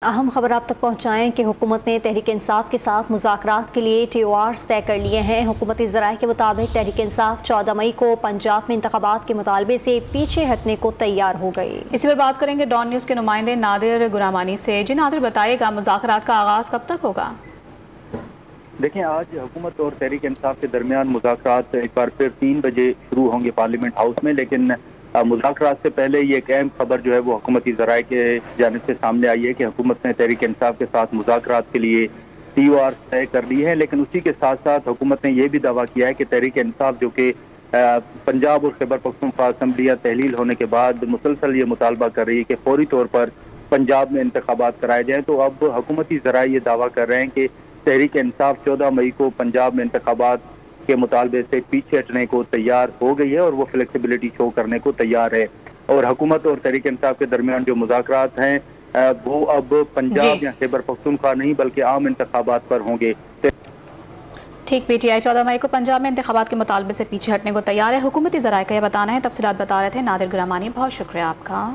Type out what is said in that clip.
اہم خبر آپ تک پہنچائیں کہ حکومت نے تحریک انصاف کے ساتھ مذاکرات کے لیے TORs طے کر لیے ہیں۔ حکومتی ذرائع کے مطابق تحریک انصاف 14 مئی کو پنجاب میں انتخابات کے مطالبے سے پیچھے ہٹنے کو تیار ہو گئی۔ اسی پر بات کریں گے ڈان نیوز کے نمائندے نادر گرامانی سے۔ جی نادر، بتائیے گا مذاکرات کا آغاز کب تک ہوگا؟ دیکھیں، آج حکومت اور تحریک انصاف کے درمیان مذاکرات ایک بار پھر 3 بجے شروع ہوں گے پارلیمنٹ ہاؤس میں، لیکن مذاکرات سے پہلے یہ ایک اہم خبر جو ہے وہ حکومتی ذرائع کے جانب سے سامنے آئی ہے کہ حکومت نے تحریک انصاف کے ساتھ مذاکرات کے لیے TORs طے کر لی ہے، لیکن اسی کے ساتھ ساتھ حکومت نے یہ بھی دعویٰ کیا ہے کہ تحریک انصاف جو کہ پنجاب اور خیبر پختونخوا اسمبلیاں تحلیل ہونے کے بعد مسلسل یہ مطالبہ کر رہی ہے کہ فوری طور پر پنجاب میں انتخابات کرائے جائیں، تو اب حکومتی ذرائع یہ دعویٰ کر رہے ہیں کہ تحریک انصاف 14 مئی کو پنجاب میں انتخابات کے مطالبے سے پیچھے ہٹنے کو تیار ہو گئی ہے اور وہ فلیکسیبلٹی شو کرنے کو تیار ہے، اور حکومت اور تحریک انصاف کے درمیان جو مذاکرات ہیں وہ اب پنجاب یا خیبر پختونخوا نہیں بلکہ عام انتخابات پر ہوں گے۔ ٹھیک، PTI 14 مئی کو پنجاب میں انتخابات کے مطالبے سے پیچھے ہٹنے کو تیار ہے۔ حکومتی ذرائع کا یہ بتانا ہے۔ تفصیلات بتا رہے تھے نادر گرامانی، بہت شکریہ آپ کا۔